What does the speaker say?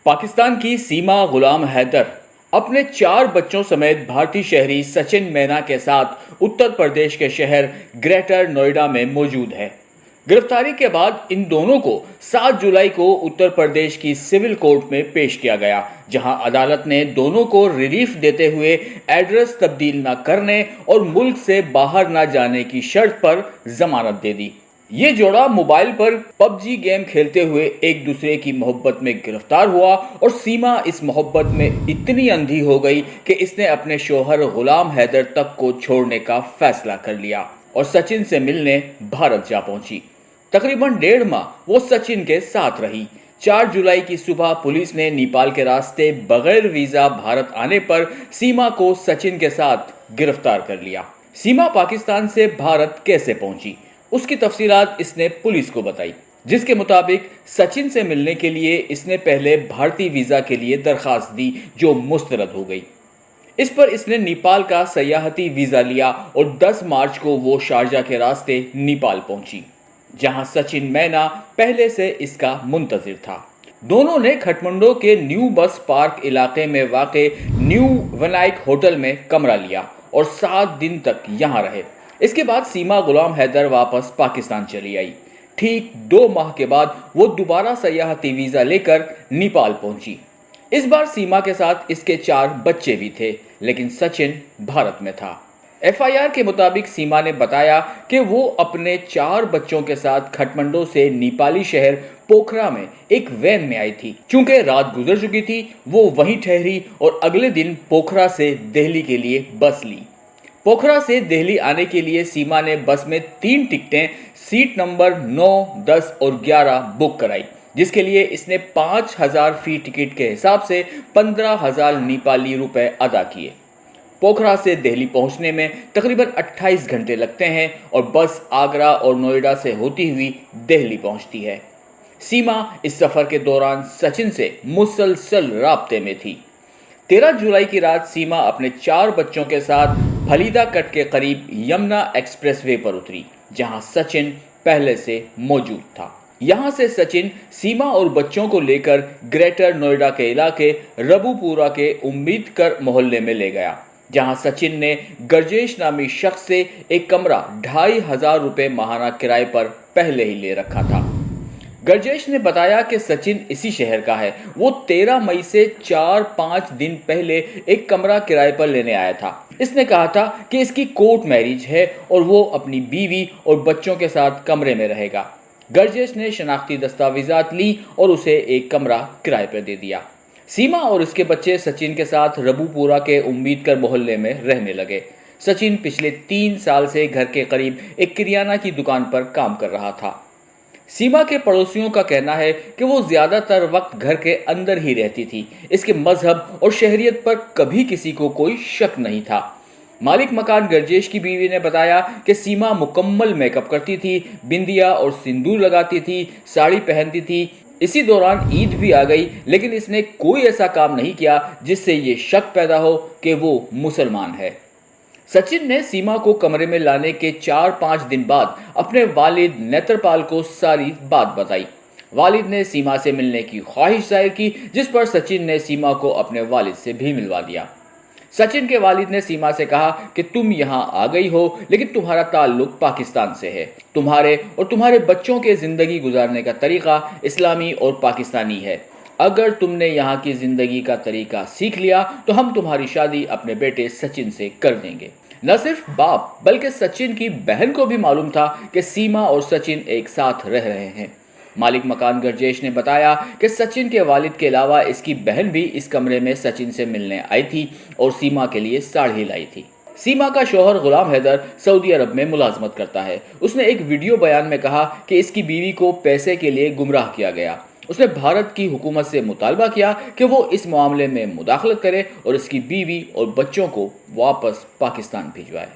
पाकिस्तान की सीमा गुलाम हैदर अपने 4 बच्चों समेत भारतीय शहरी सचिन मैना के साथ उत्तर प्रदेश के शहर ग्रेटर नोएडा में मौजूद है। गिरफ्तारी के बाद इन दोनों को 7 जुलाई को उत्तर प्रदेश की सिविल कोर्ट में पेश किया गया, जहां अदालत ने दोनों को रिलीफ देते हुए एड्रेस तब्दील न करने और मुल्क से बाहर न जाने की शर्त पर जमानत दे दी। ये जोड़ा मोबाइल पर पबजी गेम खेलते हुए एक दूसरे की मोहब्बत में गिरफ्तार हुआ और सीमा इस मोहब्बत में इतनी अंधी हो गई कि इसने अपने शौहर गुलाम हैदर तक को छोड़ने का फैसला कर लिया और सचिन से मिलने भारत जा पहुंची। तकरीबन 1.5 माह वो सचिन के साथ रही। 4 जुलाई की सुबह पुलिस ने नेपाल के रास्ते बगैर वीजा भारत आने पर सीमा को सचिन के साथ गिरफ्तार कर लिया। सीमा पाकिस्तान से भारत कैसे पहुंची, उसकी तफसीलात इसने पुलिस को बताई, जिसके मुताबिक सचिन से मिलने के लिए इसने पहले भारतीय वीजा के लिए दरखास्त दी, जो मुस्तरद हो गई। इस पर इसने नेपाल का सयाहती वीजा लिया और 10 मार्च को वो शारजा के रास्ते नेपाल पहुंची, जहां सचिन मैना पहले से इसका मुंतजिर था। दोनों ने खटमंडो के न्यू बस पार्क इलाके में वाक़े न्यू विनायक होटल में कमरा लिया और 7 दिन तक यहां रहे। इसके बाद सीमा गुलाम हैदर वापस पाकिस्तान चली आई। ठीक 2 माह के बाद वो दोबारा सयाहती वीजा लेकर नेपाल पहुंची। इस बार सीमा के साथ इसके 4 बच्चे भी थे, लेकिन सचिन भारत में था। एफआईआर के मुताबिक सीमा ने बताया कि वो अपने 4 बच्चों के साथ खटमंडो से नेपाली शहर पोखरा में एक वैन में आई थी। चूंकि रात गुजर चुकी थी, वो वहीं ठहरी और अगले दिन पोखरा से दिल्ली के लिए बस ली। पोखरा से दिल्ली आने के लिए सीमा ने बस में 3 टिकटें सीट नंबर 9, 10 और 11 बुक कराई, जिसके लिए इसने 5,000 फी टिकट के हिसाब से 15,000 नेपाली रुपए अदा किए। पोखरा से दिल्ली पहुंचने में तकरीबन 28 घंटे लगते हैं और बस आगरा और नोएडा से होती हुई दिल्ली पहुंचती है। सीमा इस सफर के दौरान सचिन से मुसलसल राब्ते में थी। 13 जुलाई की रात सीमा अपने 4 बच्चों के साथ फलीदा कट के करीब यमुना एक्सप्रेसवे पर उतरी, जहां सचिन पहले से मौजूद था। यहां से सचिन सीमा और बच्चों को लेकर ग्रेटर नोएडा के इलाके रबूपुरा के उम्मीदकर मोहल्ले में ले गया, जहां सचिन ने गरजेश नामी शख्स से एक कमरा 2,500 रुपए माहाना किराए पर पहले ही ले रखा था। गरजेश ने बताया कि सचिन इसी शहर का है। वो 13 मई से 4-5 दिन पहले एक कमरा किराए पर लेने आया था। इसने कहा था कि इसकी कोर्ट मैरिज है और वो अपनी बीवी और बच्चों के साथ कमरे में रहेगा। गरजेश ने शनाख्ती दस्तावेजात ली और उसे एक कमरा किराए पर दे दिया। सीमा और इसके बच्चे सचिन के साथ रबूपुरा के उम्मीदकर मोहल्ले में रहने लगे। सचिन पिछले 3 साल से घर के करीब एक किरियाना की दुकान पर काम कर रहा था। सीमा के पड़ोसियों का कहना है कि वो ज्यादातर वक्त घर के अंदर ही रहती थी। इसके मजहब और शहरियत पर कभी किसी को कोई शक नहीं था। मालिक मकान गरजेश की बीवी ने बताया कि सीमा मुकम्मल मेकअप करती थी, बिंदिया और सिंदूर लगाती थी, साड़ी पहनती थी। इसी दौरान ईद भी आ गई, लेकिन इसने कोई ऐसा काम नहीं किया जिससे ये शक पैदा हो कि वो मुसलमान है। सचिन ने सीमा को कमरे में लाने के 4-5 दिन बाद अपने वालिद नेत्रपाल को सारी बात बताई। वालिद ने सीमा से मिलने की ख्वाहिश जाहिर की, जिस पर सचिन ने सीमा को अपने वालिद से भी मिलवा दिया। सचिन के वालिद ने सीमा से कहा कि तुम यहाँ आ गई हो, लेकिन तुम्हारा ताल्लुक पाकिस्तान से है। तुम्हारे और तुम्हारे बच्चों के जिंदगी गुजारने का तरीका इस्लामी और पाकिस्तानी है। अगर तुमने यहाँ की जिंदगी का तरीका सीख लिया तो हम तुम्हारी शादी अपने बेटे सचिन से कर देंगे। न सिर्फ बाप बल्कि सचिन की बहन को भी मालूम था कि सीमा और सचिन एक साथ रह रहे हैं। मालिक मकान गरजेश ने बताया कि सचिन के वालिद के अलावा इसकी बहन भी इस कमरे में सचिन से मिलने आई थी और सीमा के लिए साड़ी लाई थी। सीमा का शौहर गुलाम हैदर सऊदी अरब में मुलाजमत करता है। उसने एक वीडियो बयान में कहा कि इसकी बीवी को पैसे के लिए गुमराह किया गया। उसने भारत की हुकूमत से मुतालबा किया कि वो इस मामले में मुदाखलत करे और इसकी बीवी और बच्चों को वापस पाकिस्तान भिजवाए।